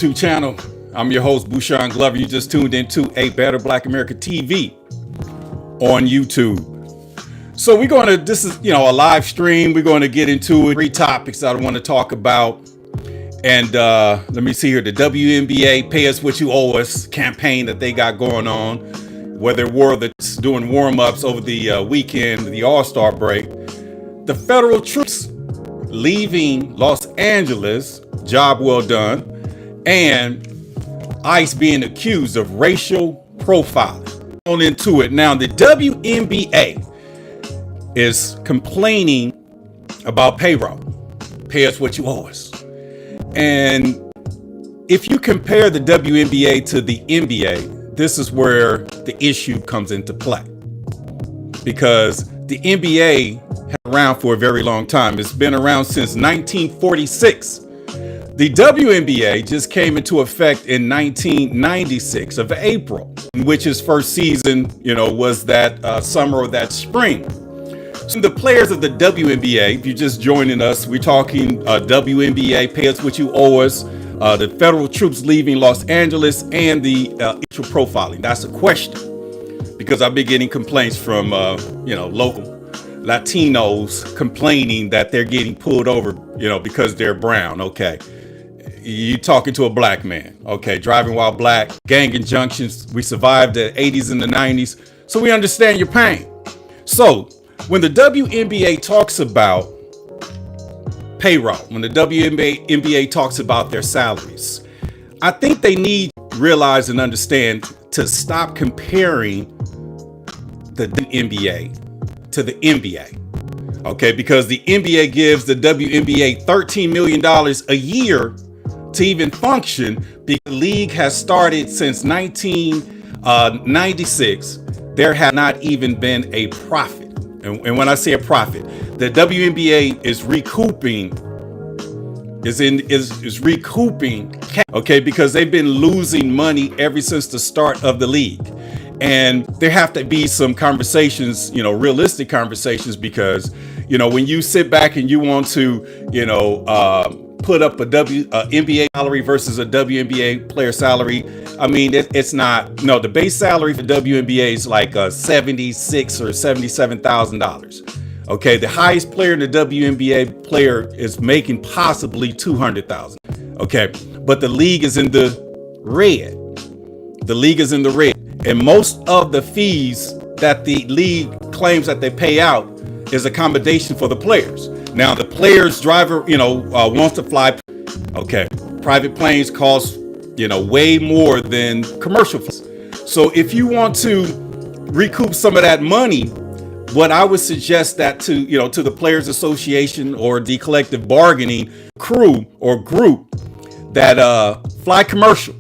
channel. I'm your host, Bouchon Glover. You just tuned into A Better Black America TV on YouTube. So this is, a live stream. We're going to get into 3 topics that I want to talk about. And let me see here, the WNBA Pay Us What You Owe Us campaign that they got going on, where they were doing warm-ups over the weekend, the All-Star break. The federal troops leaving Los Angeles, job well done, and ICE being accused of racial profiling. On into it now, the WNBA is complaining about payroll. Pay us what you owe us. And if you compare the WNBA to the NBA, this is where the issue comes into play, because the NBA has been around for a very long time. It's been around since 1946. The WNBA just came into effect in 1996 of April, in which its first season, was that summer or that spring. So the players of the WNBA, if you're just joining us, we're talking WNBA, Pay Us What You Owe Us, the federal troops leaving Los Angeles, and the racial profiling. That's a question, because I've been getting complaints from, local Latinos complaining that they're getting pulled over, because they're brown. Okay. You talking to a black man. Okay. Driving while black, gang injunctions. We survived the 80s and the 90s. So we understand your pain. So when the WNBA talks about payroll, when the WNBA talks about their salaries, I think they need to realize and understand to stop comparing the WNBA to the NBA. Okay, because the NBA gives the WNBA $13 million a year to even function, because the league has started since 1996. There has not even been a profit. And when I say a profit, the WNBA is recouping, okay, because they've been losing money ever since the start of the league. And there have to be some conversations, realistic conversations, because, when you sit back and you want to, put up a NBA salary versus a WNBA player salary, I mean, it's not, no, the base salary for WNBA is like $76,000 or $77,000. Okay, the highest player in the WNBA player is making possibly $200,000. Okay, but the league is in the red. The league is in the red. And most of the fees that the league claims that they pay out is accommodation for the players. Now, the players' driver, wants to fly. Okay, private planes cost, way more than commercial flights. So if you want to recoup some of that money, what I would suggest that to the Players Association or the collective bargaining crew or group that fly commercial,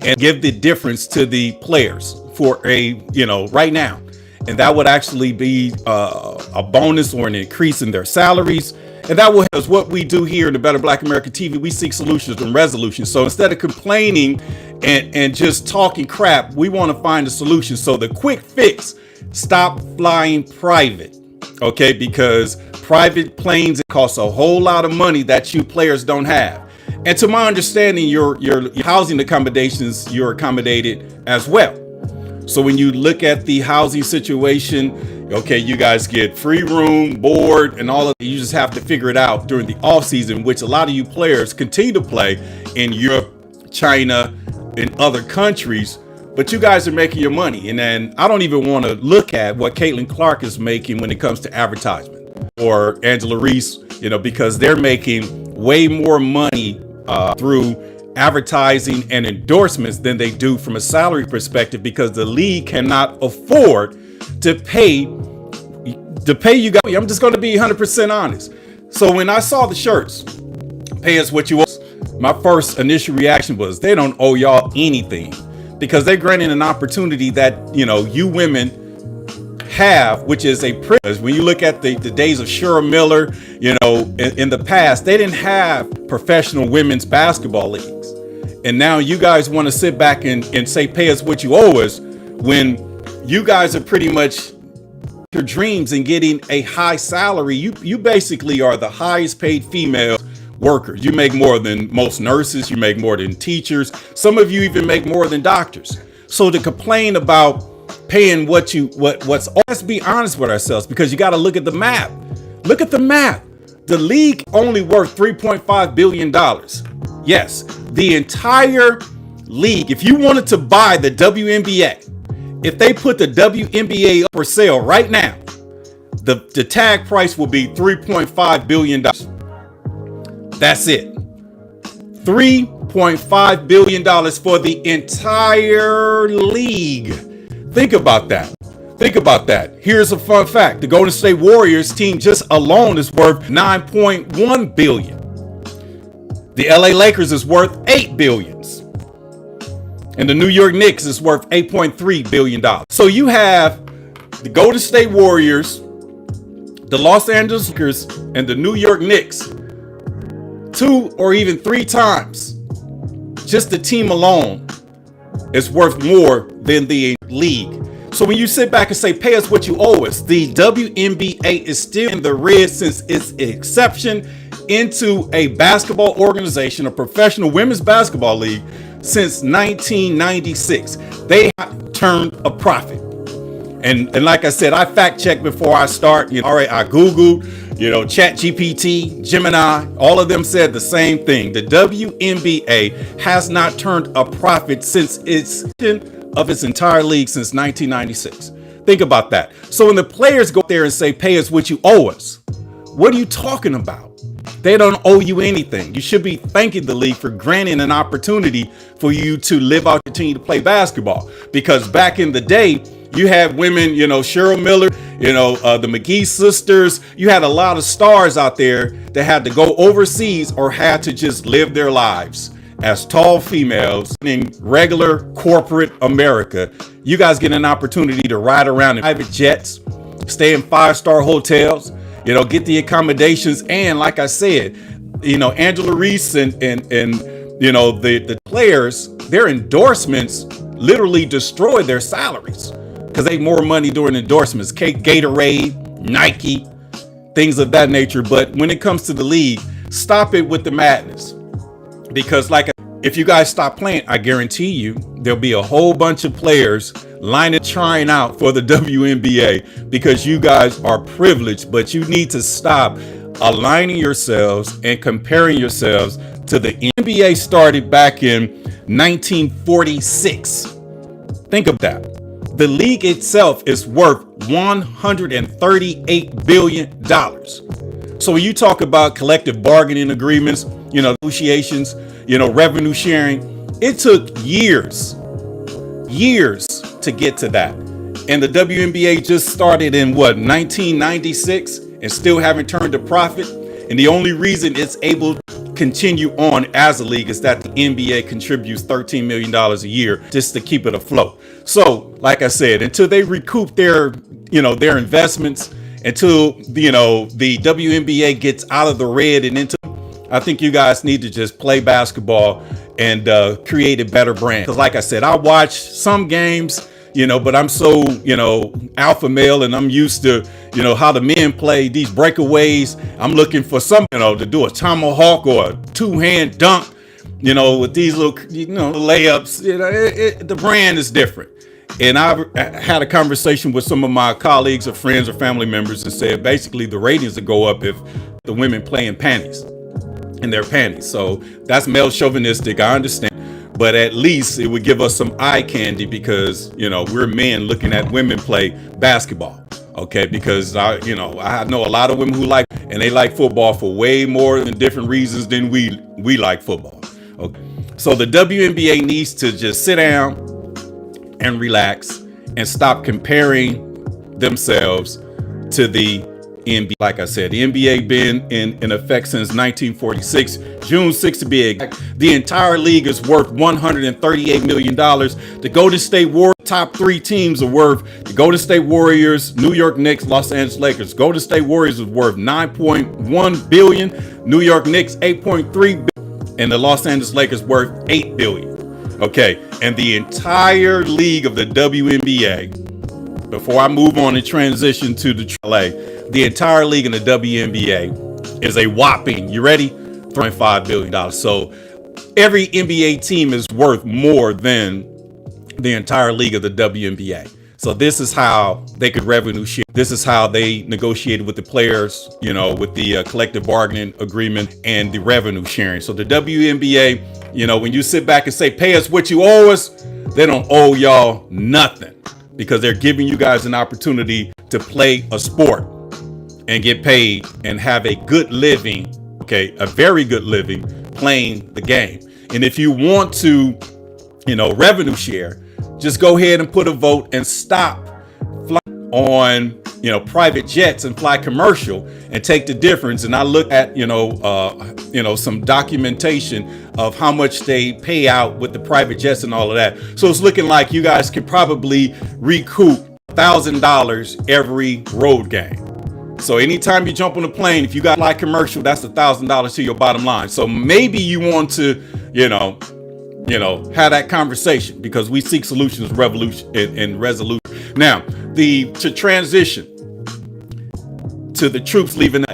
and give the difference to the players for right now. And that would actually be a bonus or an increase in their salaries. And that will help us. What we do here in the Better Black America TV, we seek solutions and resolutions. So instead of complaining and just talking crap, we want to find a solution. So the quick fix, stop flying private. Okay, because private planes, it costs a whole lot of money that you players don't have. And to my understanding, your housing accommodations, you're accommodated as well. So when you look at the housing situation, okay, you guys get free room, board, and all of it. You just have to figure it out during the off season, which a lot of you players continue to play in Europe, China, and other countries. But you guys are making your money. And then I don't even want to look at what Caitlin Clark is making when it comes to advertisement, or Angela Reese, because they're making way more money through advertising and endorsements than they do from a salary perspective, because the league cannot afford to pay you guys. I'm just going to be 100% honest. So when I saw the shirts, Pay Us What You Owe Us, my first initial reaction was they don't owe y'all anything, because they're granting an opportunity that you women have, which is a privilege. When you look at the days of Shura Miller, in the past, they didn't have professional women's basketball leagues. And now you guys want to sit back and say, pay us what you owe us, when you guys are pretty much your dreams and getting a high salary. You basically are the highest paid female workers. You make more than most nurses. You make more than teachers. Some of you even make more than doctors. So to complain about paying what's, let's be honest with ourselves, because you got to look at the math. Look at the math. The league only worth $3.5 billion. Yes, the entire league, if you wanted to buy the WNBA, if they put the WNBA up for sale right now, the tag price will be $3.5 billion. That's it. $3.5 billion for the entire league. Think about that. Think about that. Here's a fun fact. The Golden State Warriors team just alone is worth $9.1 billion. The LA Lakers is worth $8 billion. And the New York Knicks is worth $8.3 billion. So you have the Golden State Warriors, the Los Angeles Lakers, and the New York Knicks 2 or even 3 times. Just the team alone is worth more than the league. So when you sit back and say, pay us what you owe us, the WNBA is still in the red since its inception into a basketball organization, a professional women's basketball league, since 1996. They turned a profit. And like I said, I fact checked before I start. All right, I Googled, Chat GPT, Gemini, all of them said the same thing. The WNBA has not turned a profit since its entire league since 1996. Think about that. So when the players go there and say, pay us what you owe us, what are you talking about? They don't owe you anything. You should be thanking the league for granting an opportunity for you to live out your team to play basketball. Because back in the day, you had women, Cheryl Miller, the McGee sisters. You had a lot of stars out there that had to go overseas or had to just live their lives as tall females in regular corporate America. You guys get an opportunity to ride around in private jets, stay in 5-star hotels, get the accommodations. And like I said, Angela Reese and the players, their endorsements literally destroy their salaries because they make more money during endorsements. Gatorade, Nike, things of that nature. But when it comes to the league, stop it with the madness. Because if you guys stop playing, I guarantee you there'll be a whole bunch of players lining, trying out for the WNBA because you guys are privileged. But you need to stop aligning yourselves and comparing yourselves to the NBA. Started back in 1946. Think of that. The league itself is worth $138 billion. So when you talk about collective bargaining agreements, negotiations, revenue sharing, it took years to get to that. And the WNBA just started in 1996 and still haven't turned a profit. And the only reason it's able to continue on as a league is that the NBA contributes $13 million a year just to keep it afloat. So like I said, until they recoup their investments, until the WNBA gets out of the red and into, I think you guys need to just play basketball and create a better brand. Because like I said, I watch some games, but I'm so, alpha male, and I'm used to, how the men play these breakaways. I'm looking for some, to do a tomahawk or a 2-hand dunk, with these little, layups. The brand is different. And I had a conversation with some of my colleagues or friends or family members and said, basically the ratings would go up if the women play in their panties. So that's male chauvinistic, I understand. But at least it would give us some eye candy because, we're men looking at women play basketball. Okay, because I know a lot of women who like, and they like football for way more than different reasons than we like football. Okay. So the WNBA needs to just sit down and relax and stop comparing themselves to the NBA. Like I said, the NBA been in effect since 1946, June 6th to be exact. The entire league is worth $138 million. The Golden State Warriors, top 3 teams are worth, the Golden State Warriors, New York Knicks, Los Angeles Lakers. Golden State Warriors is worth $9.1 billion, New York Knicks $8.3 billion, and the Los Angeles Lakers worth $8 billion. Okay, and the entire league of the WNBA, before I move on and transition to the LA, the entire league in the WNBA is a whopping, you ready? $3 $3.5 billion. So every NBA team is worth more than the entire league of the WNBA. So this is how they could revenue share. This is how they negotiated with the players, with the collective bargaining agreement and the revenue sharing. So the WNBA, when you sit back and say, pay us what you owe us, they don't owe y'all nothing, because they're giving you guys an opportunity to play a sport and get paid and have a good living, a very good living playing the game. And if you want to, revenue share, just go ahead and put a vote and stop flying on, private jets and fly commercial and take the difference. And I look at, some documentation of how much they pay out with the private jets and all of that. So it's looking like you guys could probably recoup $1,000 every road game. So anytime you jump on a plane, if you got fly commercial, that's $1,000 to your bottom line. So maybe you want to, have that conversation, because we seek solutions, revolution, and resolution. Now, to transition to the troops leaving.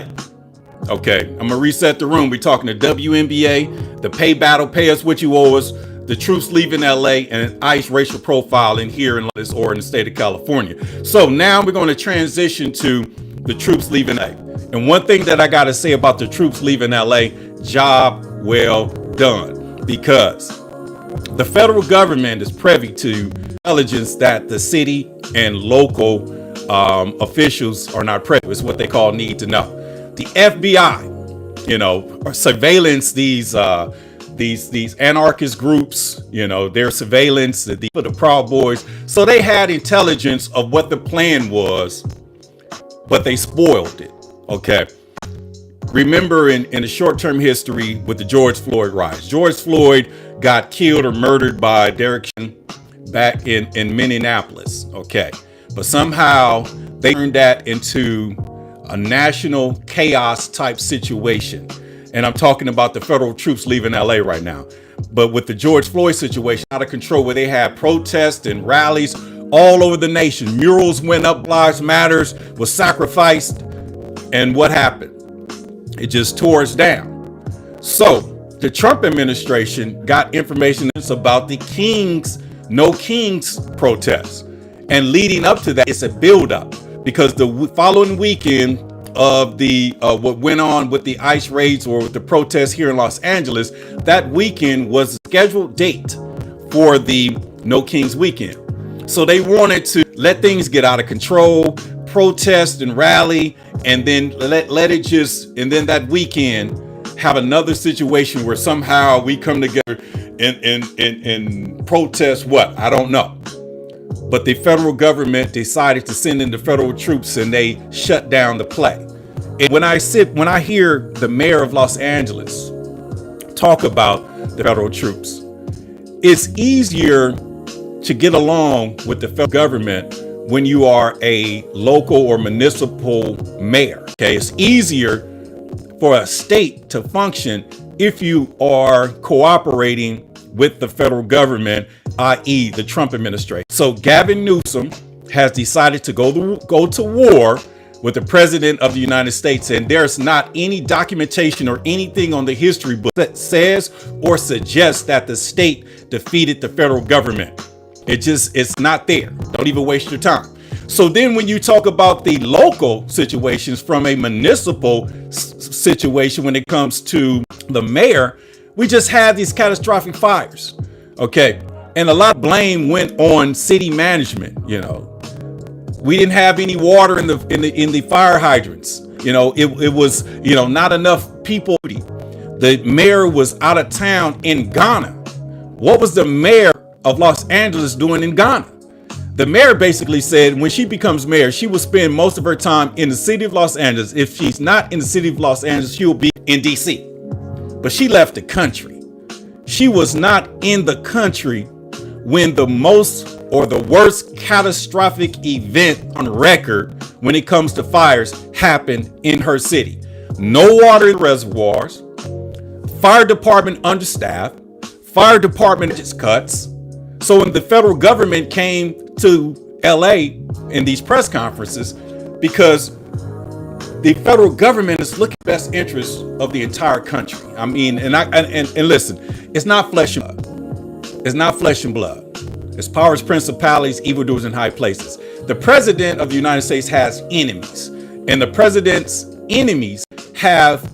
Okay, I'm gonna reset the room. We're talking the WNBA, the pay battle, pay us what you owe us, the troops leaving LA, and an ICE racial profiling here in the state of California. So now we're going to transition to the troops leaving LA. And one thing that I got to say about the troops leaving LA, job well done, because the federal government is privy to intelligence that the city and local officials are not privy. It's what they call need to know. The FBI, surveillance these anarchist groups, their surveillance, the Proud Boys. So they had intelligence of what the plan was, but they spoiled it. Okay. Remember in the short-term history with the George Floyd riots, George Floyd got killed or murdered by Derek back in Minneapolis. Okay. But somehow they turned that into a national chaos type situation. And I'm talking about the federal troops leaving LA right now. But with the George Floyd situation out of control, where they had protests and rallies all over the nation, murals went up, Lives Matters was sacrificed. And what happened? It just tore us down. So the Trump administration got information about the No Kings protests. And leading up to that, it's a buildup, because the following weekend of the what went on with the ICE raids or with the protests here in Los Angeles, that weekend was a scheduled date for the No Kings weekend. So they wanted to let things get out of control, protest and rally, and then let it just, and then that weekend have another situation where somehow we come together and protest what? I don't know. But the federal government decided to send in the federal troops, and they shut down the play. And when I hear the mayor of Los Angeles talk about the federal troops, it's easier to get along with the federal government when you are a local or municipal mayor. Okay, it's easier for a state to function if you are cooperating with the federal government, i.e. the Trump administration. So Gavin Newsom has decided to go to war with the president of the United States. And there's not any documentation or anything on the history book that says or suggests that the state defeated the federal government. It's not there. Don't even waste your time. So then when you talk about the local situations from a municipal situation, when it comes to the mayor, we just had these catastrophic fires. Okay. And a lot of blame went on city management. We didn't have any water in the fire hydrants. It was, not enough people. The mayor was out of town in Ghana. What was the mayor of Los Angeles doing in Ghana? The mayor basically said when she becomes mayor, she will spend most of her time in the city of Los Angeles. If she's not in the city of Los Angeles, she'll be in DC. But she left the country. She was not in the country when the most or the worst catastrophic event on record when it comes to fires happened in her city. No water in reservoirs, fire department understaffed, fire department just cuts. So when the federal government came to LA in these press conferences, because the federal government is looking at the best interests of the entire country. I mean, and listen, it's not flesh and blood. It's not flesh and blood. It's powers, principalities, evildoers in high places. The president of the United States has enemies, and the president's enemies have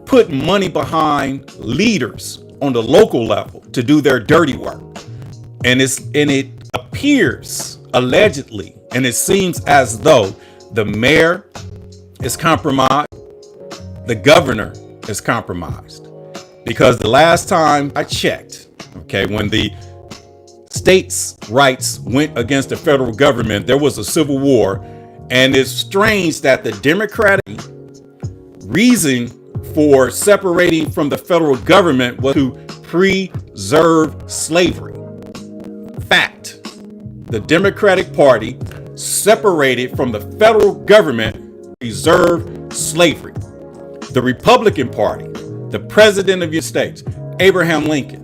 put money behind leaders on the local level to do their dirty work. And it appears, allegedly, and it seems as though the mayor is compromised, the governor is compromised. Because the last time I checked, okay, when the states' rights went against the federal government, there was a civil war. And it's strange that the Democratic reason for separating from the federal government was to preserve slavery. Fact. The Democratic Party separated from the federal government to preserve slavery. The Republican Party, the President of the United States, Abraham Lincoln,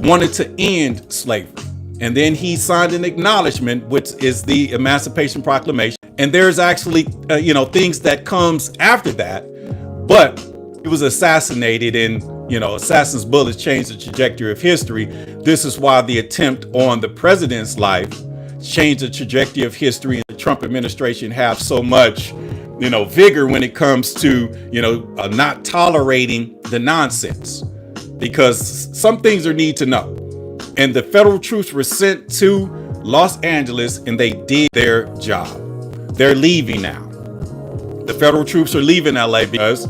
wanted to end slavery. And then he signed an acknowledgement, which is the Emancipation Proclamation. And there's actually, things that comes after that. But he was assassinated, and, assassin's bullets changed the trajectory of history. This is why the attempt on the president's life changed the trajectory of history. And the Trump administration have so much, vigor when it comes to, not tolerating the nonsense. Because some things are need to know. And the federal troops were sent to Los Angeles, and they did their job. They're leaving now. The federal troops are leaving LA because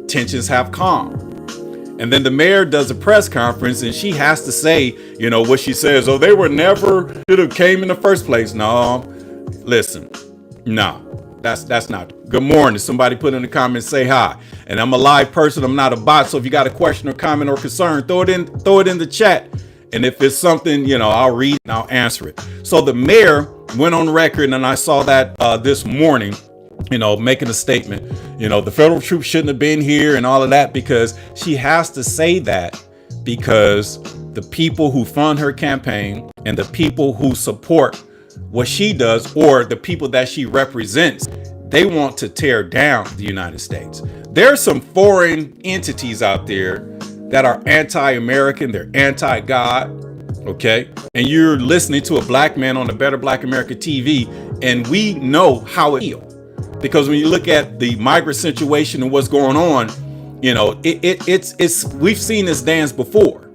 tensions have calmed. And then the mayor does a press conference, and she has to say, what she says. Oh, they were never should have came in the first place. No, listen, no. That's not. Good morning. Somebody put in the comments, say hi. And I'm a live person. I'm not a bot. So if you got a question or comment or concern, throw it in the chat. And if it's something, I'll read and I'll answer it. So the mayor went on record, and I saw that this morning, making a statement, the federal troops shouldn't have been here and all of that, because she has to say that because the people who fund her campaign and the people who support what she does, or the people that she represents, they want to tear down the United States. There's some foreign entities out there that are anti-American, they're anti-God, okay? And you're listening to a black man on the Better Black America TV, and we know how it feels. Because when you look at the migrant situation and what's going on, it's we've seen this dance before.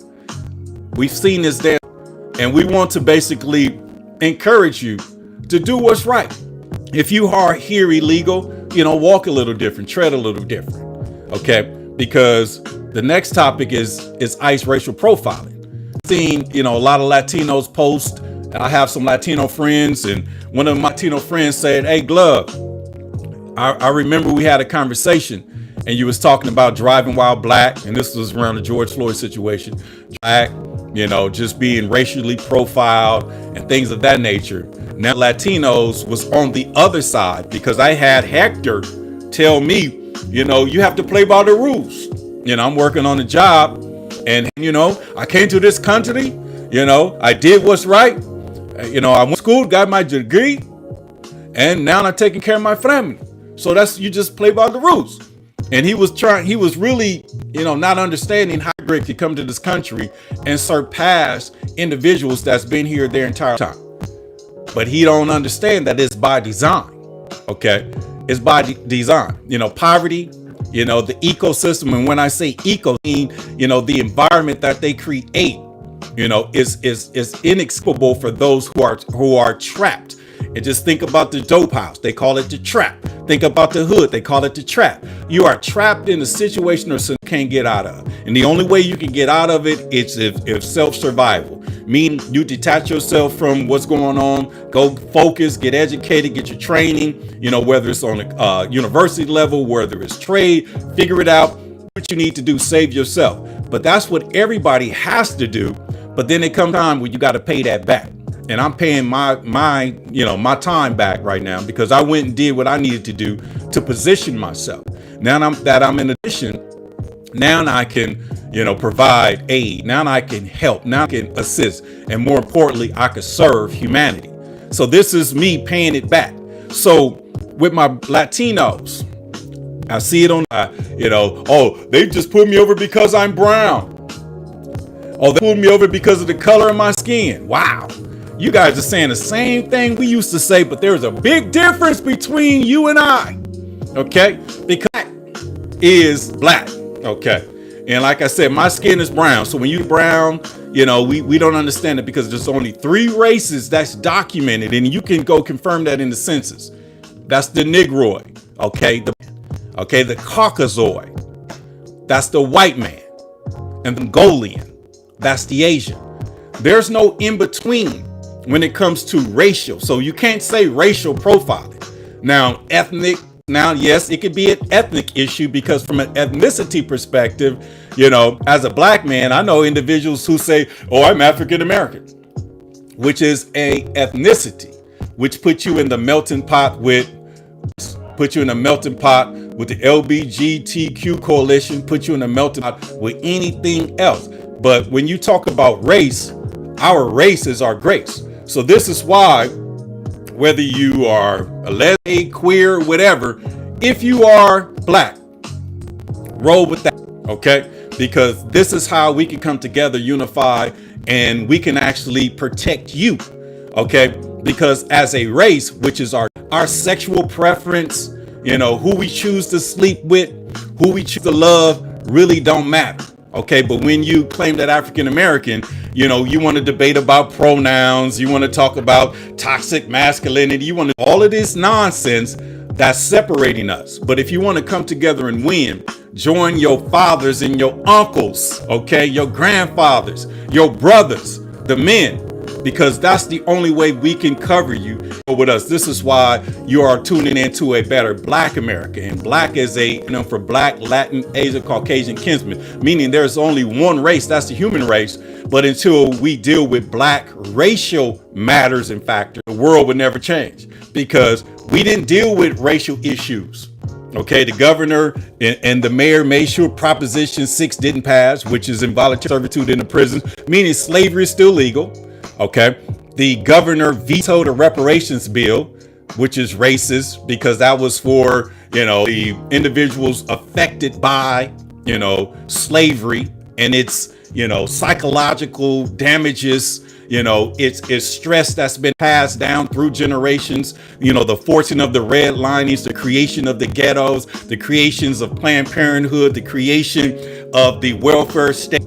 We've seen this dance, and we want to basically encourage you to do what's right. If you are here illegal, walk a little different, tread a little different, okay? Because the next topic is ICE racial profiling. Seen, a lot of Latinos post. I have some Latino friends, and one of my Latino friends said, "Hey, Glove, I remember we had a conversation, and you was talking about driving while black, and this was around the George Floyd situation, black, just being racially profiled and things of that nature." Now Latinos was on the other side, because I had Hector tell me, you have to play by the rules. I'm working on a job, and, I came to this country, I did what's right. I went to school, got my degree, and now I'm taking care of my family. So you just play by the rules. And he was really, not understanding how great to come to this country and surpass individuals that's been here their entire time. But he don't understand that it's by design. Okay. It's by design, poverty, the ecosystem. And when I say eco, I mean, the environment that they create, is inexplicable for those who are trapped. And just think about the dope house. They call it the trap. Think about the hood. They call it the trap. You are trapped in a situation or something you can't get out of. And the only way you can get out of it is if self-survival. Meaning you detach yourself from what's going on, go focus, get educated, get your training, whether it's on a university level, whether it's trade, figure it out, what you need to do, save yourself. But that's what everybody has to do. But then it comes time when you got to pay that back. And I'm paying my time back right now, because I went and did what I needed to do to position myself. Now I'm in addition, now I can, provide aid. Now I can help. Now I can assist. And more importantly, I can serve humanity. So this is me paying it back. So with my Latinos. I see it on, oh, they just put me over because I'm brown. Oh, they pulled me over because of the color of my skin. Wow. You guys are saying the same thing we used to say, but there's a big difference between you and I. Okay? Because black is black. Okay? And like I said, my skin is brown. So when you're brown, we don't understand it because there's only 3 races that's documented. And you can go confirm that in the census. That's the Negroid. Okay? The Caucasoid. That's the white man. And the Mongolian. That's the Asian. There's no in between when it comes to racial. So you can't say racial profiling. Now, ethnic, yes, it could be an ethnic issue because from an ethnicity perspective, as a black man, I know individuals who say, oh, I'm African American, which is a ethnicity, which puts you in the melting pot with the LGBTQ coalition, put you in a melting pot with anything else. But when you talk about race, our race is our grace. So this is why, whether you are a lesbian, queer, whatever, if you are black, roll with that, okay? Because this is how we can come together, unify, and we can actually protect you, okay? Because as a race, which is our sexual preference, who we choose to sleep with, who we choose to love, really don't matter. Okay, but when you claim that African American, you want to debate about pronouns, you want to talk about toxic masculinity, you want to all of this nonsense that's separating us. But if you want to come together and win, join your fathers and your uncles, okay, your grandfathers, your brothers, the men, because that's the only way we can cover you with us. This is why you are tuning into a better Black America. And black is for Black, Latin, Asian, Caucasian kinsmen, meaning there's only one race, that's the human race. But until we deal with black racial matters and factors, the world would never change because we didn't deal with racial issues. Okay, the governor and the mayor made sure Proposition 6 didn't pass, which is involuntary servitude in the prisons, meaning slavery is still legal. Okay, the governor vetoed a reparations bill, which is racist because that was for, the individuals affected by, slavery and its, psychological damages. It's stress that's been passed down through generations, the forcing of the redlinings, the creation of the ghettos, the creations of Planned Parenthood, the creation of the welfare state,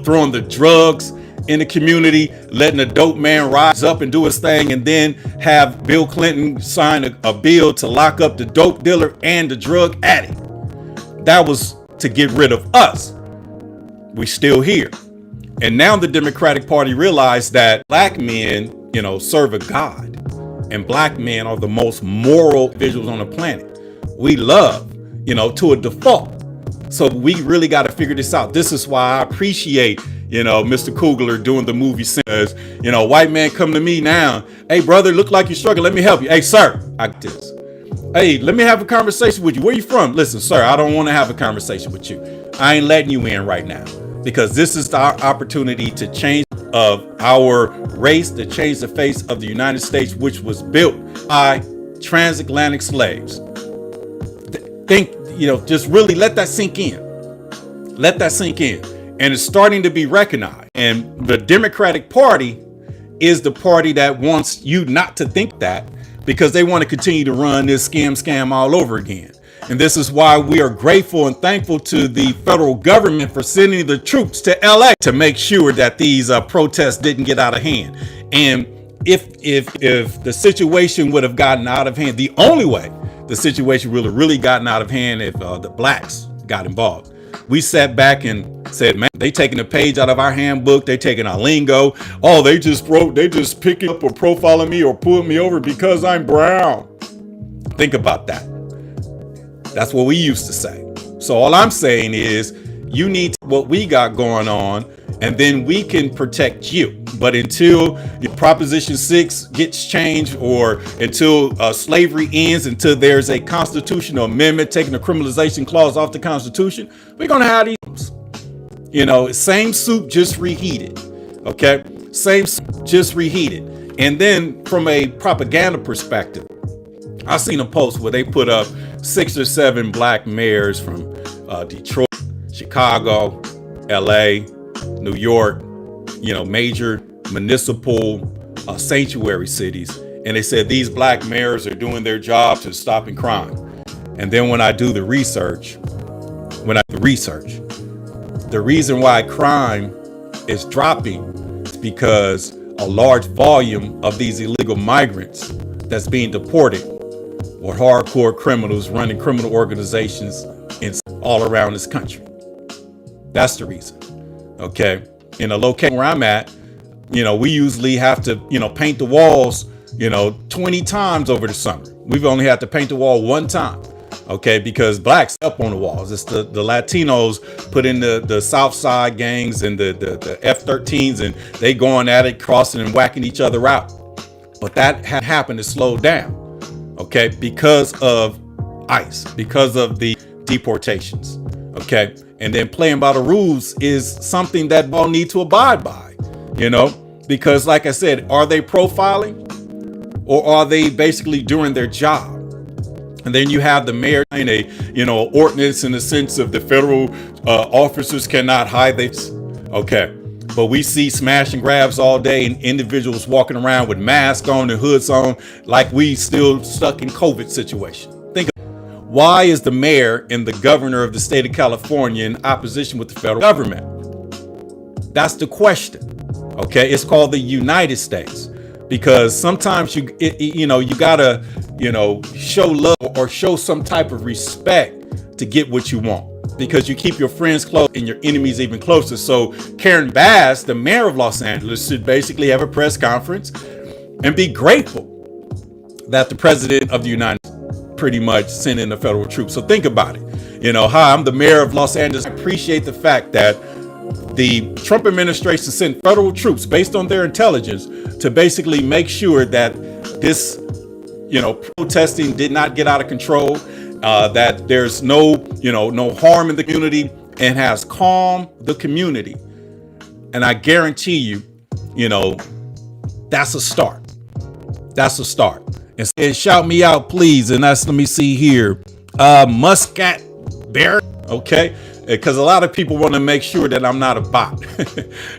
throwing the drugs in the community, letting a dope man rise up and do his thing, and then have Bill Clinton sign a bill to lock up the dope dealer and the drug addict. That was to get rid of us. We're still here. And now the Democratic Party realized that black men, serve a God, and black men are the most moral individuals on the planet. We love, to a default. So we really got to figure this out. This is why I appreciate Mr. Kugler doing the movie says, white man come to me now. Hey, brother, look like you're struggling. Let me help you. Hey, sir, I got this. Hey, let me have a conversation with you. Where you from? Listen, sir, I don't want to have a conversation with you. I ain't letting you in right now because this is our opportunity to change of our race, to change the face of the United States, which was built by transatlantic slaves. Think, just really let that sink in. Let that sink in. And it's starting to be recognized. And the Democratic Party is the party that wants you not to think that because they want to continue to run this scam all over again. And this is why we are grateful and thankful to the federal government for sending the troops to LA to make sure that these protests didn't get out of hand. And if the situation would have gotten out of hand, the only way the situation would have really gotten out of hand if the blacks got involved. We sat back and said, man, they taking a page out of our handbook. They taking our lingo. Oh, they just picking up or profiling me or pulling me over because I'm brown. Think about that. That's what we used to say. So all I'm saying is you need what we got going on, and then we can protect you. But until Proposition 6 gets changed, or until slavery ends, until there's a constitutional amendment taking the criminalization clause off the Constitution, we're going to have these, same soup, just reheated. Okay. Same soup, just reheated. And then from a propaganda perspective, I seen a post where they put up 6 or 7 black mayors from Detroit, Chicago, LA, New York, major municipal sanctuary cities. And they said these black mayors are doing their job to stopping crime. And then when I do the research, the reason why crime is dropping is because a large volume of these illegal migrants that's being deported were hardcore criminals running criminal organizations all around this country. That's the reason. Okay. In a location where I'm at, we usually have to, paint the walls, 20 times over the summer. We've only had to paint the wall one time. Okay, because blacks up on the walls. It's the Latinos put in the South Side gangs and the F-13s, and they going at it, crossing and whacking each other out. But that had happened to slow down, okay, because of ICE, because of the deportations, okay? And then playing by the rules is something that we all need to abide by, because like I said, are they profiling or are they basically doing their job? And then you have the mayor in a, ordinance in the sense of the federal officers cannot hide this. Okay. But we see smash and grabs all day and individuals walking around with masks on and hoods on like we still stuck in COVID situation. Think of why is the mayor and the governor of the state of California in opposition with the federal government? That's the question. Okay. It's called the United States. Because sometimes you gotta, show love or show some type of respect to get what you want, because you keep your friends close and your enemies even closer. So Karen Bass, the mayor of Los Angeles, should basically have a press conference and be grateful that the president of the United States pretty much sent in the federal troops. So think about it. Hi, I'm the mayor of Los Angeles. I appreciate the fact that the Trump administration sent federal troops based on their intelligence to basically make sure that this, protesting did not get out of control, that there's no harm in the community, and has calmed the community. And I guarantee you, that's a start. That's a start. And shout me out, please. And that's, let me see here, Muscat Bear. Okay. Because a lot of people want to make sure that I'm not a bot,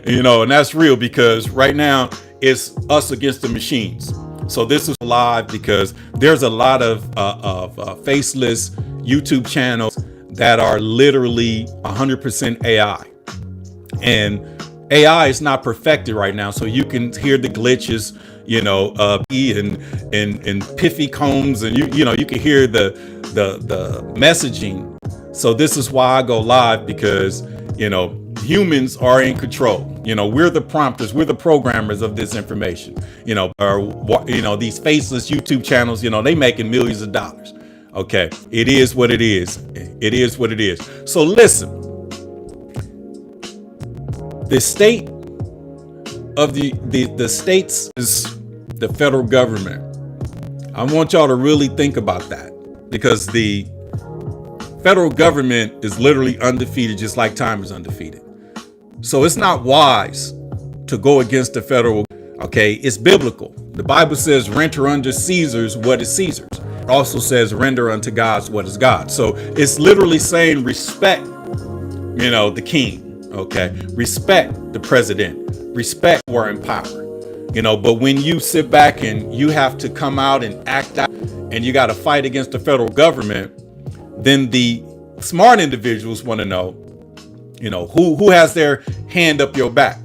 and that's real, because right now it's us against the machines. So this is live because there's a lot of faceless YouTube channels that are literally 100% AI, and AI is not perfected right now. So you can hear the glitches, and piffy combs, and you can hear the messaging. So this is why I go live, because, humans are in control. We're the prompters, we're the programmers of this information, these faceless YouTube channels, they making millions of dollars. Okay. It is what it is. It is what it is. So listen, the state of the states is the federal government. I want y'all to really think about that, because the federal government is literally undefeated, just like time is undefeated. So it's not wise to go against the federal. Okay, it's biblical. The Bible says, render unto Caesar's what is Caesar's. It also says, render unto God's what is God. So it's literally saying respect, the king. Okay, respect the president, respect who are in power. But when you sit back and you have to come out and act out, and you got to fight against the federal government, then the smart individuals want to know, who has their hand up your back,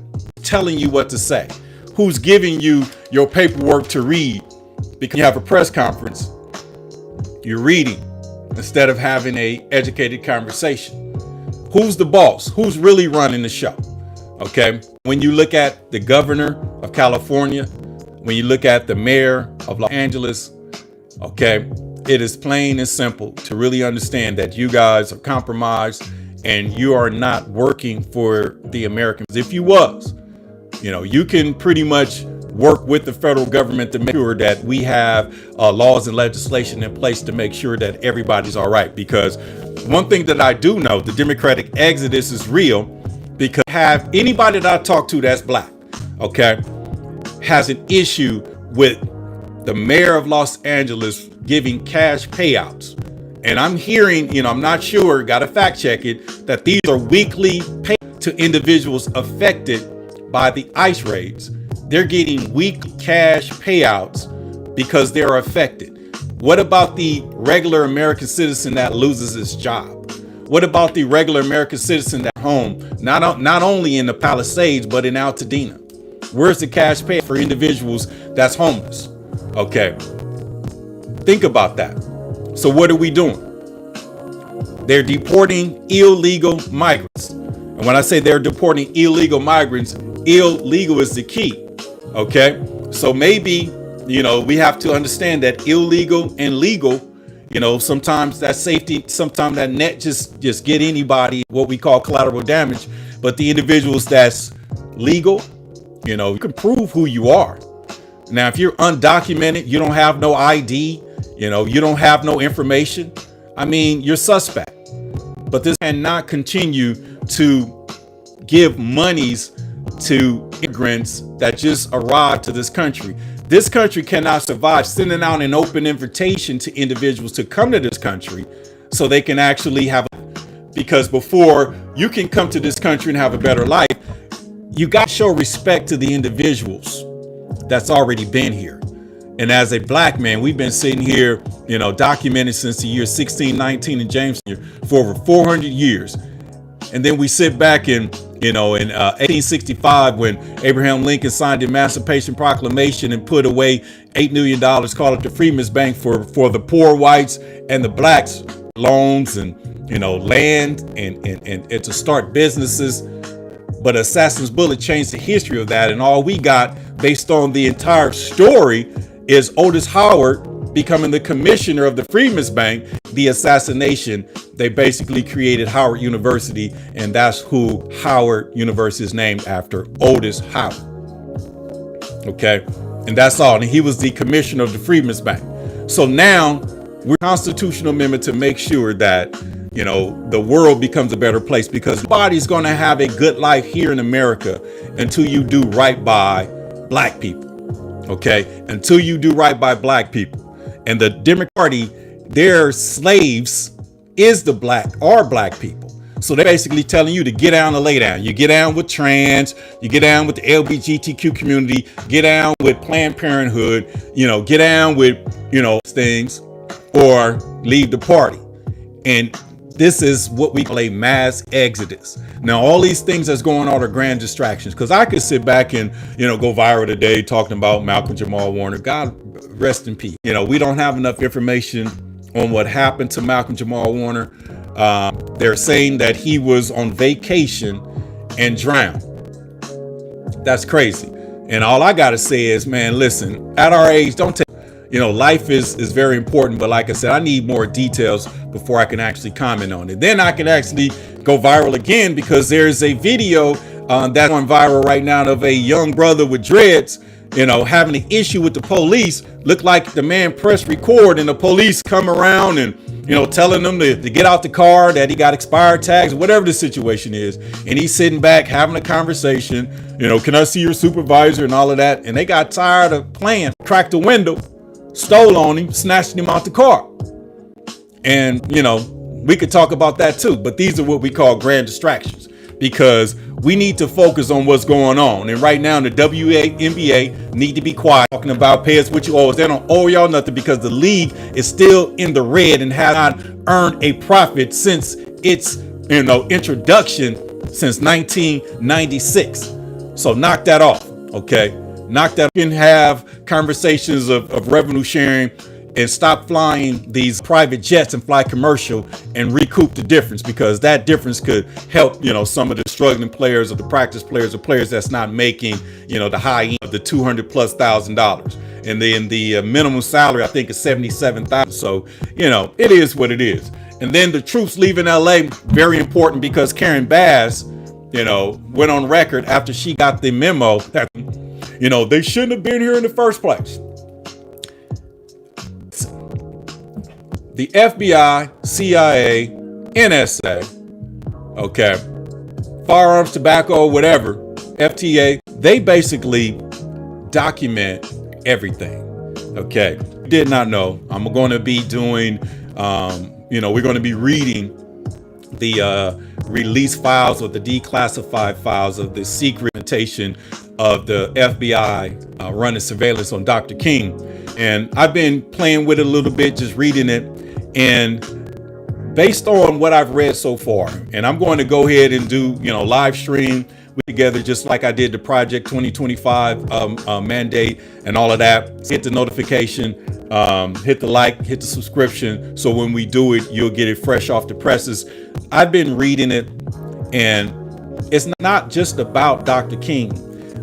telling you what to say, who's giving you your paperwork to read, because you have a press conference, you're reading instead of having a educated conversation. Who's the boss? Who's really running the show? Okay. When you look at the governor of California, when you look at the mayor of Los Angeles, okay, it is plain and simple to really understand that you guys are compromised and you are not working for the Americans. If you was, you can pretty much work with the federal government to make sure that we have laws and legislation in place to make sure that everybody's all right. Because one thing that I do know, the Democratic exodus is real, because have anybody that I talk to that's black, okay, has an issue with the mayor of Los Angeles giving cash payouts. And I'm hearing, I'm not sure, got to fact check it, that these are weekly pay to individuals affected by the ICE raids. They're getting weekly cash payouts because they're affected. What about the regular American citizen that loses his job? What about the regular American citizen that's home, not only in the Palisades, but in Altadena? Where's the cash pay for individuals that's homeless? Okay, think about that. So what are we doing? They're deporting illegal migrants. And when I say they're deporting illegal migrants, illegal is the key. Okay, so maybe, we have to understand that illegal and legal, sometimes that safety, sometimes that net just get anybody what we call collateral damage. But the individuals that's legal, you can prove who you are. Now, if you're undocumented, you don't have no ID, you don't have no information, you're suspect. But this cannot continue to give monies to immigrants that just arrived to this country. This country cannot survive sending out an open invitation to individuals to come to this country so they can actually have, because before you can come to this country and have a better life, you got to show respect to the individuals that's already been here. And as a black man, we've been sitting here, documented since the year 1619 in Jamestown for over 400 years. And then we sit back in 1865, when Abraham Lincoln signed the Emancipation Proclamation and put away $8 million, called it the Freedmen's Bank for the poor whites and the blacks, loans and, land and to start businesses. But Assassin's Bullet changed the history of that. And all we got based on the entire story is Otis Howard becoming the commissioner of the Freedmen's Bank. The assassination, they basically created Howard University, and that's who Howard University is named after, Otis Howard. Okay, and that's all. And he was the commissioner of the Freedmen's Bank. So now we're constitutional amendment to make sure that the world becomes a better place, because nobody's going to have a good life here in America until you do right by black people. Okay, until you do right by black people. And the Democratic Party, their slaves is the black people. So they're basically telling you to get down and lay down. You get down with trans, you get down with the LGBTQ community, get down with Planned Parenthood, get down with, things, or leave the party. And this is what we call a mass exodus. Now, all these things that's going on are grand distractions, because I could sit back and, go viral today talking about Malcolm Jamal Warner. God rest in peace. We don't have enough information on what happened to Malcolm Jamal Warner. They're saying that he was on vacation and drowned. That's crazy. And all I got to say is, man, listen, at our age, don't take, life is very important. But like I said, I need more details before I can actually comment on it. Then I can actually go viral again, because there's a video that's going viral right now of a young brother with dreads, having an issue with the police. Looked like the man pressed record and the police come around and, telling them to get out the car, that he got expired tags, whatever the situation is. And he's sitting back having a conversation, can I see your supervisor and all of that? And they got tired of playing, cracked the window, stole on him, snatched him out the car. And, we could talk about that too, but these are what we call grand distractions, because we need to focus on what's going on. And right now, the WNBA need to be quiet, talking about pay us what you owe us. They don't owe y'all nothing, because the league is still in the red and has not earned a profit since its, introduction since 1996. So knock that off, okay? Knock that. You can have conversations of revenue sharing and stop flying these private jets and fly commercial and recoup the difference, because that difference could help, some of the struggling players or the practice players or players that's not making, the high end of the $200,000+. And then the minimum salary, I think, is $77,000. So, it is what it is. And then the troops leaving LA, very important, because Karen Bass, went on record after she got the memo that, they shouldn't have been here in the first place. The FBI, CIA, NSA, okay, firearms, tobacco, whatever, FTA, they basically document everything. Okay, did not know. I'm going to be doing, we're going to be reading the release files or the declassified files of the secret implementation of the FBI running surveillance on Dr. King. And I've been playing with it a little bit, just reading it. And based on what I've read so far, and I'm going to go ahead and do, live stream together, just like I did the Project 2025 mandate and all of that. Hit the notification, hit the like, hit the subscription. So when we do it, you'll get it fresh off the presses. I've been reading it, and it's not just about Dr. King.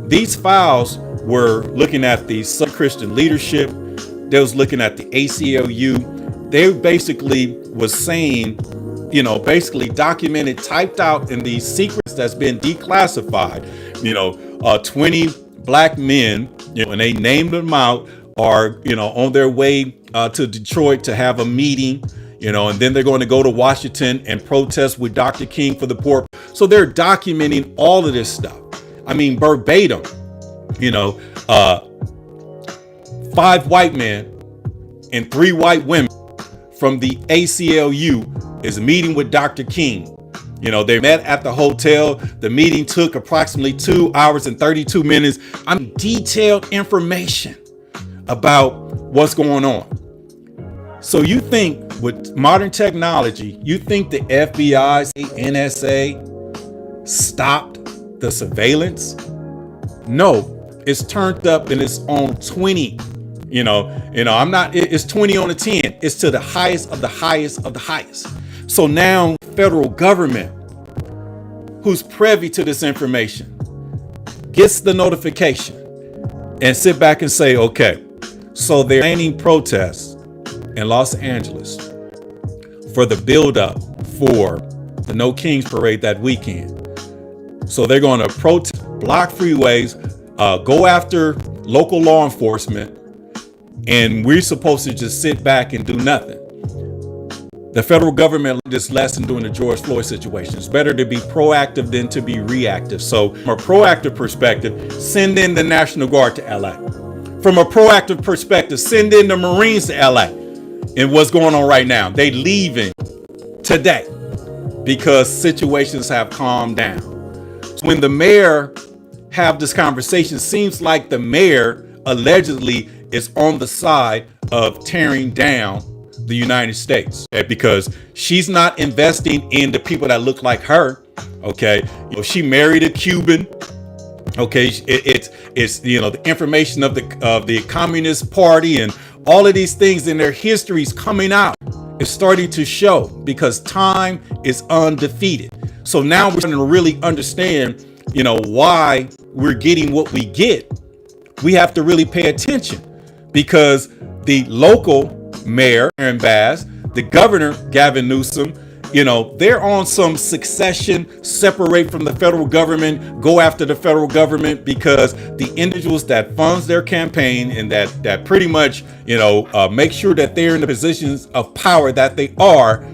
These files were looking at the sub-Christian leadership. They was looking at the ACLU. They basically was saying, basically documented, typed out in these secrets that's been declassified, 20 black men, and they named them out, are, on their way to Detroit to have a meeting, and then they're going to go to Washington and protest with Dr. King for the poor. So they're documenting all of this stuff. I mean, verbatim, 5 white men and 3 white women from the ACLU is meeting with Dr. King. They met at the hotel. The meeting took approximately 2 hours and 32 minutes. I'm detailed information about what's going on. So you think with modern technology, you think the FBI, NSA stopped the surveillance? No, it's turned up and it's on 20. It's 20 on a 10. It's to the highest of the highest of the highest. So now federal government, who's privy to this information, gets the notification and sit back and say, okay, so they're planning protests in Los Angeles for the buildup for the No Kings parade that weekend. So they're going to protest, block freeways, go after local law enforcement, and we're supposed to just sit back and do nothing. The federal government learned this lesson during the George Floyd situation. It's better to be proactive than to be reactive. So from a proactive perspective, send in the National Guard to LA. From a proactive perspective, send in the Marines to LA. And what's going on right now? They leaving today because situations have calmed down. So when the mayor have this conversation, seems like the mayor allegedly is on the side of tearing down the United States, because she's not investing in the people that look like her. Okay, she married a Cuban. Okay, it's the information of the Communist Party and all of these things in their histories coming out. It's starting to show because time is undefeated. So now we're starting to really understand, why we're getting what we get. We have to really pay attention, because the local mayor, Aaron Bass, the governor, Gavin Newsom, they're on some succession, separate from the federal government, go after the federal government, because the individuals that funds their campaign and that pretty much, make sure that they're in the positions of power that they are,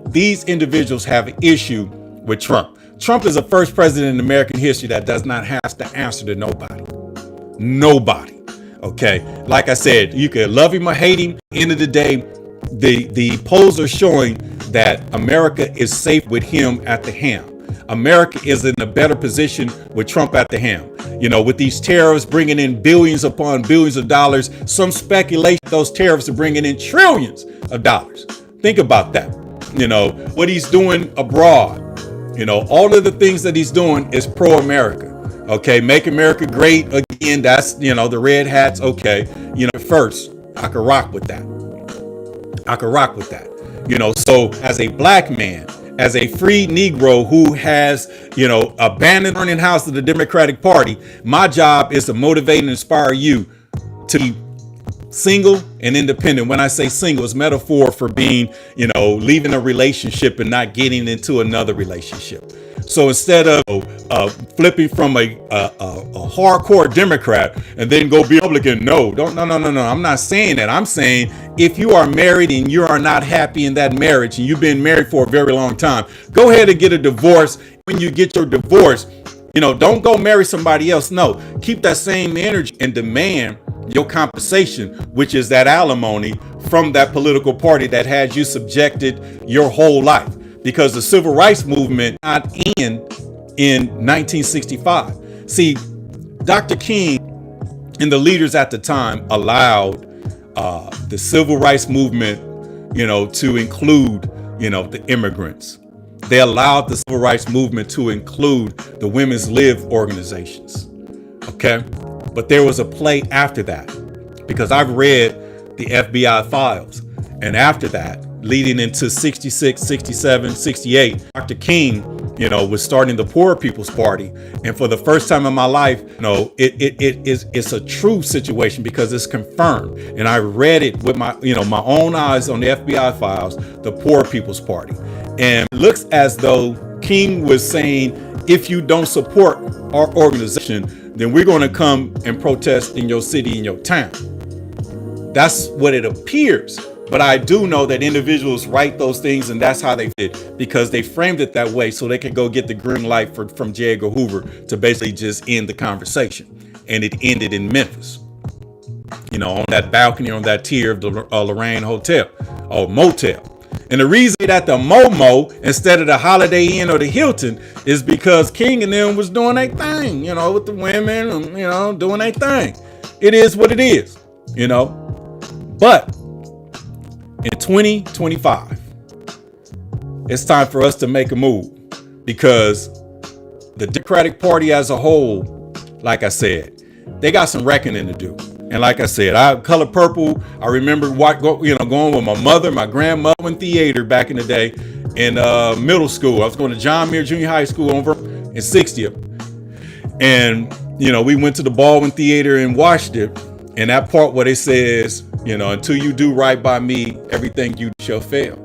these individuals have an issue with Trump. Trump is the first president in American history that does not have to answer to nobody. Nobody. Okay. Like I said, you can love him or hate him. End of the day, the polls are showing that America is safe with him at the helm. America is in a better position with Trump at the helm. With these tariffs bringing in billions upon billions of dollars, some speculation those tariffs are bringing in trillions of dollars. Think about that. What he's doing abroad, all of the things that he's doing is pro-America. Okay, make America great again. That's, the red hats. Okay, first, I could rock with that. So as a black man, as a free Negro who has, abandoned burning house of the Democratic Party, my job is to motivate and inspire you to be single and independent. When I say single, it's metaphor for being, leaving a relationship and not getting into another relationship. So instead of flipping from a hardcore Democrat and then go be Republican, no. I'm not saying that. I'm saying if you are married and you are not happy in that marriage and you've been married for a very long time, go ahead and get a divorce. When you get your divorce, don't go marry somebody else. No, keep that same energy and demand your compensation, which is that alimony from that political party that had you subjected your whole life. Because the civil rights movement not in 1965. See, Dr. King and the leaders at the time allowed the civil rights movement, to include, the immigrants. They allowed the civil rights movement to include the women's lib organizations. Okay. But there was a play after that, because I've read the FBI files. And after that, leading into 66, 67, 68, Dr. King, was starting the Poor People's Party. And for the first time in my life, it's a true situation, because it's confirmed. And I read it with my own eyes on the FBI files, the Poor People's Party. And it looks as though King was saying, if you don't support our organization, then we're going to come and protest in your city, in your town. That's what it appears. But I do know that individuals write those things, and that's how they fit, because they framed it that way so they could go get the green light from J. Edgar Hoover to basically just end the conversation. And it ended in Memphis, on that balcony, on that tier of the Lorraine Hotel or Motel. And the reason that the Momo instead of the Holiday Inn or the Hilton is because King and them was doing their thing, with the women, and, doing their thing. It is what it is, But in 2025, it's time for us to make a move, because the Democratic Party as a whole, like I said, they got some reckoning to do. And like I said, I color purple. I remember going with my mother, my grandmother in theater back in the day in middle school. I was going to John Muir Junior High School over in 60th. And, we went to the Baldwin Theater and watched it. And that part where it says, until you do right by me, everything you shall fail.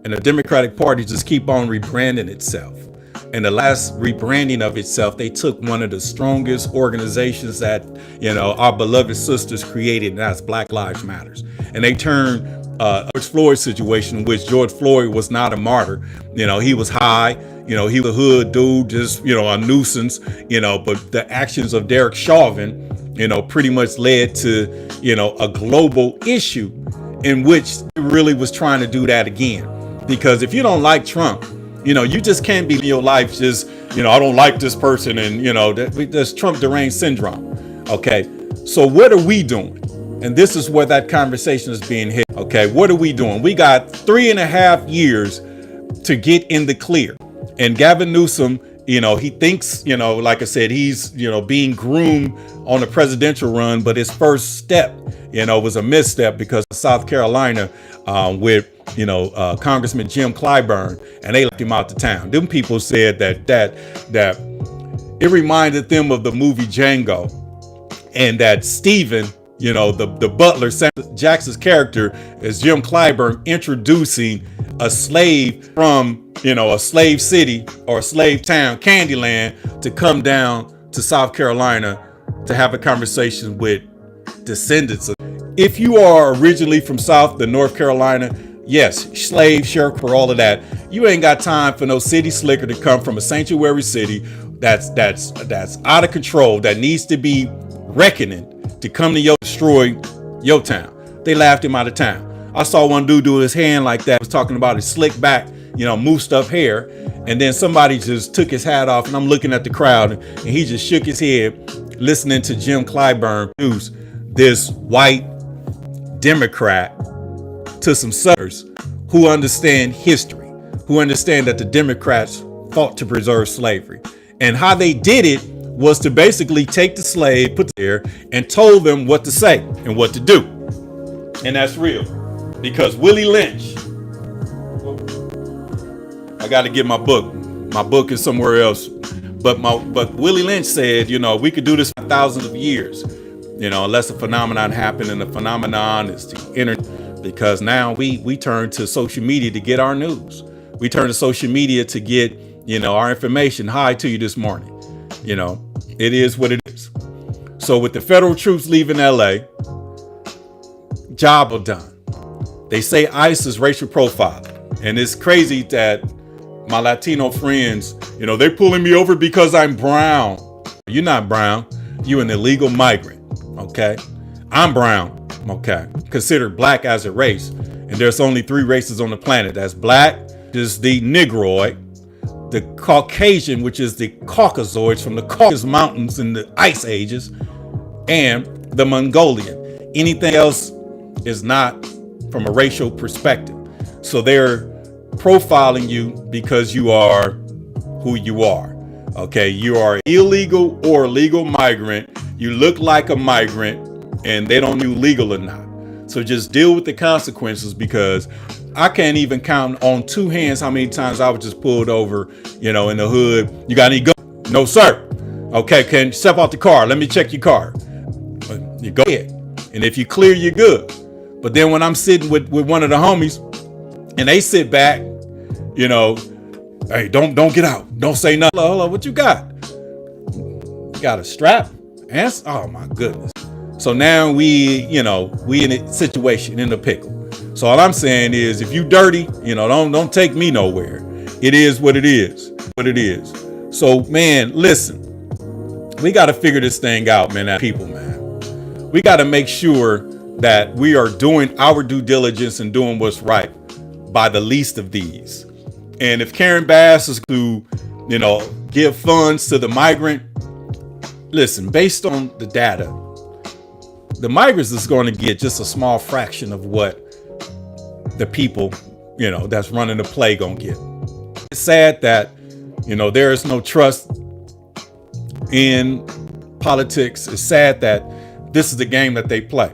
And the Democratic Party just keep on rebranding itself. And the last rebranding of itself, they took one of the strongest organizations that, our beloved sisters created, and that's Black Lives Matters. And they turned George Floyd's situation, in which George Floyd was not a martyr. He was high, he was a hood dude, just, a nuisance, but the actions of Derek Chauvin, pretty much led to, a global issue in which it really was trying to do that again. Because if you don't like Trump, you just can't be in your life just, I don't like this person, and, that's Trump deranged syndrome. Okay. So what are we doing? And this is where that conversation is being hit. Okay. What are we doing? We got 3.5 years to get in the clear. And Gavin Newsom, he thinks, like I said, he's, being groomed on a presidential run. But his first step, was a misstep, because of South Carolina with, Congressman Jim Clyburn, and they left him out of town. Them people said that it reminded them of the movie Django, and that Stephen, the butler, Samuel Jackson's character, is Jim Clyburn introducing a slave from, a slave city or a slave town, Candyland, to come down to South Carolina to have a conversation with descendants. If you are originally from South to North Carolina, yes, slave, sharecropper, all of that, you ain't got time for no city slicker to come from a sanctuary city that's out of control, that needs to be reckoning, to come to destroy your town. They laughed him out of town. I saw one dude do his hand like that, was talking about his slick back, moosed up hair. And then somebody just took his hat off, and I'm looking at the crowd, and he just shook his head, listening to Jim Clyburn produce this white Democrat to some Southerners who understand history, who understand that the Democrats fought to preserve slavery. And how they did it was to basically take the slave, put it there, and told them what to say and what to do. And that's real. Because Willie Lynch, I got to get my book. My book is somewhere else. But Willie Lynch said, we could do this for thousands of years, unless a phenomenon happened, and the phenomenon is the internet. Because now we turn to social media to get our news. We turn to social media to get, our information. Hi to you this morning. It is what it is. So with the federal troops leaving LA, job well done. They say ICE is racial profiling. And it's crazy that my Latino friends, they're pulling me over because I'm brown. You're not brown. You're an illegal migrant. Okay. I'm brown, okay, considered black as a race. And there's only 3 races on the planet. That's black, is the Negroid, the Caucasian, which is the Caucasoids from the Caucasus Mountains in the ice ages, and the Mongolian. Anything else is not from a racial perspective. So they're profiling you because you are who you are. Okay, you are illegal or legal migrant. You look like a migrant, and they don't know legal or not. So just deal with the consequences, because I can't even count on 2 hands how many times I was just pulled over, in the hood. You got any gun? No, sir. Okay, can you step out the car? Let me check your car. You go ahead. And if you clear, you're good. But then when I'm sitting with one of the homies and they sit back, hey, don't get out. Don't say nothing. Hello, what you got? You got a strap? Oh my goodness. So now we in a situation, in a pickle. So all I'm saying is, if you dirty, don't take me nowhere. It is what it is. So man, listen, we got to figure this thing out, man. People, man, we got to make sure that we are doing our due diligence and doing what's right by the least of these. And if Karen Bass is to, give funds to the migrant, listen, based on the data, the migrants is going to get just a small fraction of what the people, that's running the play gonna get. It's sad that, there is no trust in politics. It's sad that this is the game that they play,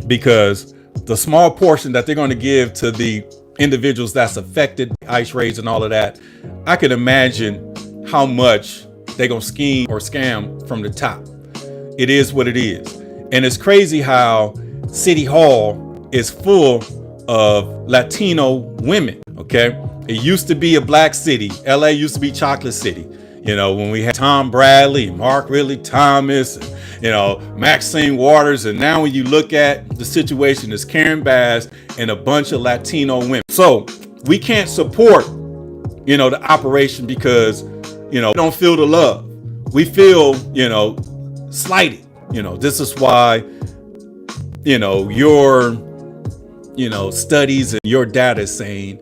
because the small portion that they're going to give to the individuals that's affected, ICE raids and all of that, I can imagine how much they're going to scheme or scam from the top. It is what it is. And it's crazy how City Hall is full of Latino women. Okay. It used to be a black city. LA used to be chocolate city. When we had Tom Bradley, Mark Ridley Thomas, Maxine Waters. And now when you look at the situation, it's Karen Bass and a bunch of Latino women. So we can't support, the operation because, we don't feel the love. We feel, slighted. This is why, your, studies and your data is saying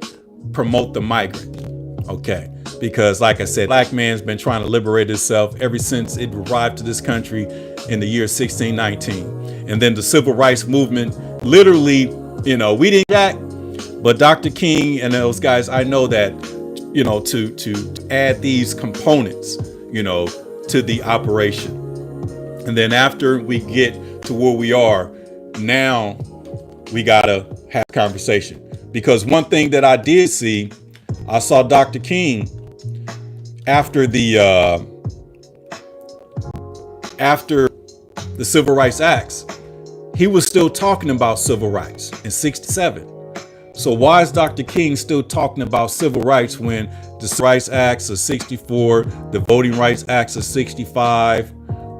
promote the migrant. Okay. Because like I said, black man's been trying to liberate itself ever since it arrived to this country in the year 1619. And then the civil rights movement, literally, we didn't jack, but Dr. King and those guys, I know that, to add these components, to the operation. And then after we get to where we are now, we gotta have a conversation. Because one thing that I did see, I saw Dr. King after the Civil Rights Acts, he was still talking about civil rights in 67. So why is Dr. King still talking about civil rights when the Civil Rights Acts of 64, the Voting Rights Acts of 65?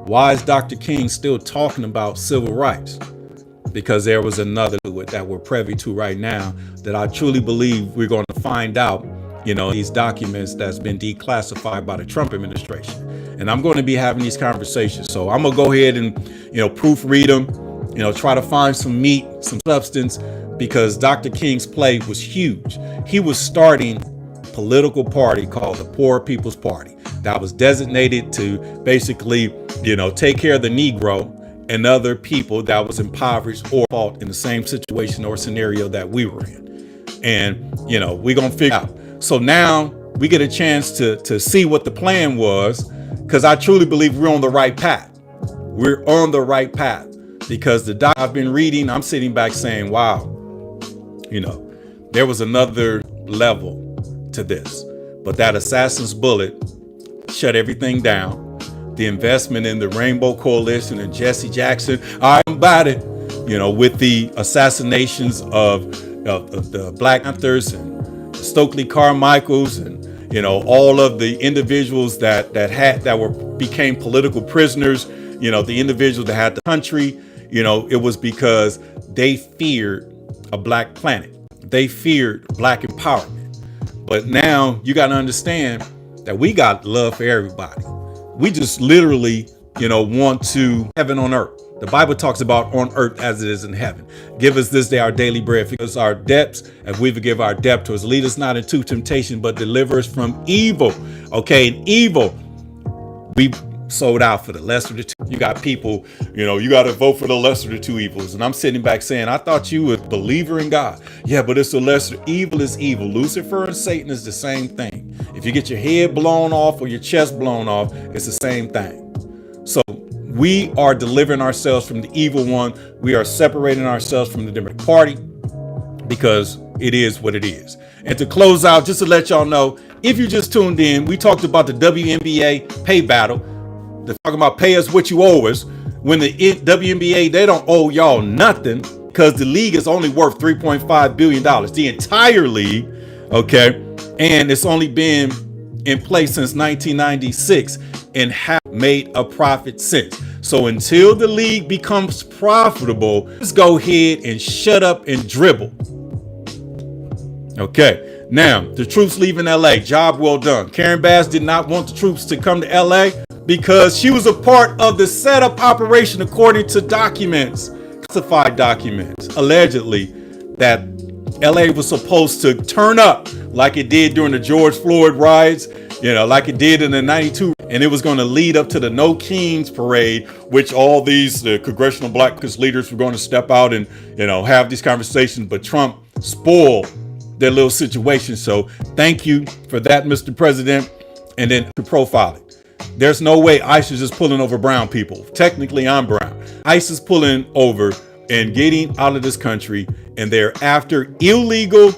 Why is Dr. King still talking about civil rights? Because there was another that we're privy to right now that I truly believe we're going to find out, these documents that's been declassified by the Trump administration. And I'm going to be having these conversations. So I'm going to go ahead and, proofread them, try to find some meat, some substance, because Dr. King's play was huge. He was starting a political party called the Poor People's Party that was designated to basically, take care of the Negro and other people that was impoverished or fought in the same situation or scenario that we were in. And, we're going to figure out. So now we get a chance to see what the plan was, because I truly believe we're on the right path. We're on the right path because the doc I've been reading, I'm sitting back saying, wow, there was another level to this. But that assassin's bullet shut everything down. The investment in the Rainbow Coalition and Jesse Jackson, I'm about it, with the assassinations of the Black Panthers and Stokely Carmichaels and, all of the individuals that became political prisoners, the individuals that had the country, it was because they feared a black planet. They feared black empowerment. But now you got to understand that we got love for everybody. We just literally, want to heaven on earth. The Bible talks about on earth as it is in heaven. Give us this day our daily bread. Forgive us our debts as we forgive our debtors. Lead us not into temptation, but deliver us from evil. Okay, and evil, we sold out for the lesser of the two. You got people, you got to vote for the lesser of the two evils. And I'm sitting back saying, I thought you were a believer in God. Yeah, but it's the lesser. Evil is evil. Lucifer and Satan is the same thing. If you get your head blown off or your chest blown off, it's the same thing. So we are delivering ourselves from the evil one. We are separating ourselves from the Democratic Party because it is what it is. And to close out, just to let y'all know, if you just tuned in, we talked about the WNBA pay battle. They're talking about pay us what you owe us. When the WNBA, they don't owe y'all nothing because the league is only worth $3.5 billion. The entire league, okay? And it's only been in place since 1996 and have made a profit since. So until the league becomes profitable, let's go ahead and shut up and dribble. Okay, now the troops leaving LA, job well done. Karen Bass did not want the troops to come to LA because she was a part of the setup operation, according to documents, classified documents, allegedly, that LA was supposed to turn up like it did during the George Floyd riots, like it did in the 92. And it was going to lead up to the No Kings parade, which all these congressional black leaders were going to step out and, have these conversations. But Trump spoiled their little situation. So thank you for that, Mr. President. And then to profiling. There's no way ICE is just pulling over brown people. Technically, I'm brown. ICE is pulling over and getting out of this country, and they're after illegal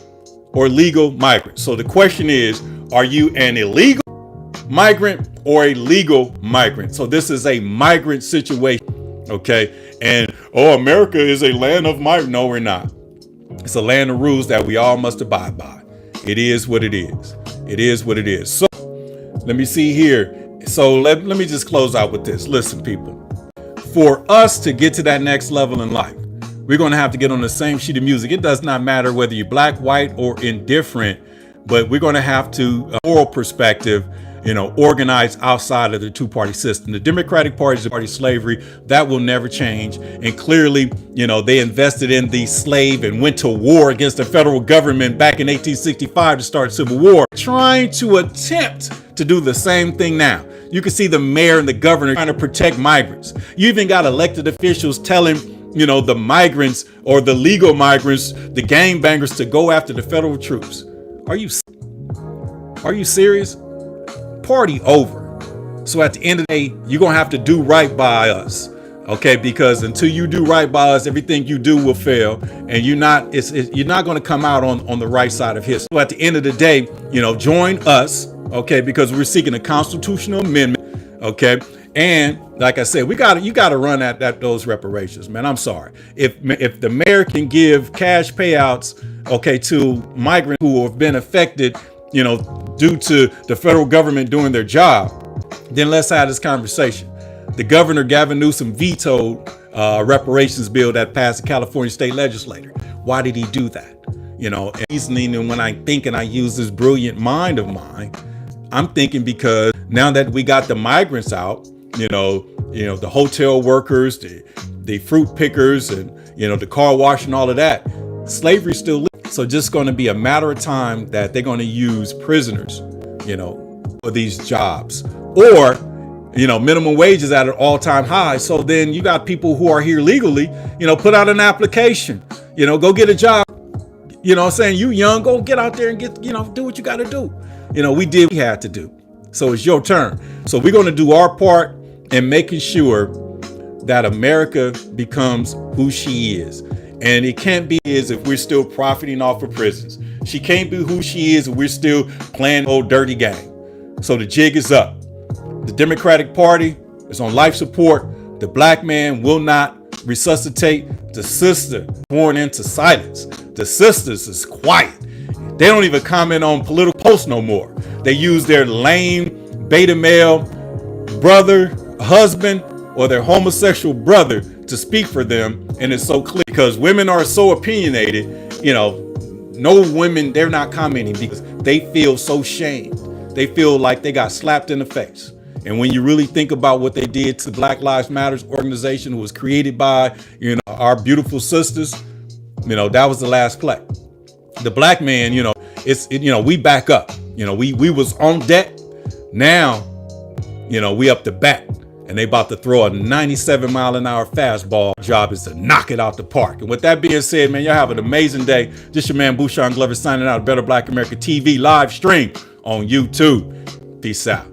or legal migrants. So the question is, are you an illegal migrant or a legal migrant? So this is a migrant situation, okay? And, America is a land of migrants. No, we're not. It's a land of rules that we all must abide by. It is what it is. It is what it is. So let me see here. So let me just close out with this. Listen, people, for us to get to that next level in life, we're going to have to get on the same sheet of music. It does not matter whether you're black, white, or indifferent, but we're going to have to, moral perspective, organize outside of the two-party system. The Democratic Party is the party of slavery. That will never change. And clearly, they invested in the slave and went to war against the federal government back in 1865 to start civil war, trying to attempt to do the same thing now. You can see the mayor and the governor trying to protect migrants. You even got elected officials telling, the migrants or the legal migrants, the gangbangers, to go after the federal troops. Are you serious? Party over. So at the end of the day, you're going to have to do right by us. Okay, because until you do right by us, everything you do will fail, and you're not going to come out on the right side of history. So at the end of the day, join us, okay, because we're seeking a constitutional amendment, okay? And like I said, you got to run at those reparations, man. I'm sorry. If the mayor can give cash payouts, okay, to migrants who have been affected, due to the federal government doing their job, then let's have this conversation. The governor, Gavin Newsom, vetoed a reparations bill that passed the California state legislature. Why did he do that? And reasoning, and when I think and I use this brilliant mind of mine, I'm thinking because now that we got the migrants out, the hotel workers, the fruit pickers, and, the car wash and all of that, slavery still lives. So just going to be a matter of time that they're going to use prisoners, for these jobs, or, minimum wages at an all-time high. So then you got people who are here legally, put out an application, go get a job. Saying you young, go get out there and get, do what you got to do. We did what we had to do. So it's your turn. So we're going to do our part in making sure that America becomes who she is. And it can't be as if we're still profiting off of prisons. She can't be who she is if we're still playing old dirty game. So the jig is up. The Democratic Party is on life support. The black man will not resuscitate. The sister born into silence. The sisters is quiet. They don't even comment on political posts no more. They use their lame beta male brother, husband, or their homosexual brother to speak for them. And it's so clear because women are so opinionated, no women, they're not commenting because they feel so shamed. They feel like they got slapped in the face. And when you really think about what they did to the Black Lives Matters organization, who was created by, our beautiful sisters, that was the last play. The black man, we back up. We was on deck. Now, we up the bat. And they about to throw a 97-mile-an-hour fastball. Job is to knock it out the park. And with that being said, man, y'all have an amazing day. This your man, Bushan Glover, signing out. Better Black America TV live stream on YouTube. Peace out.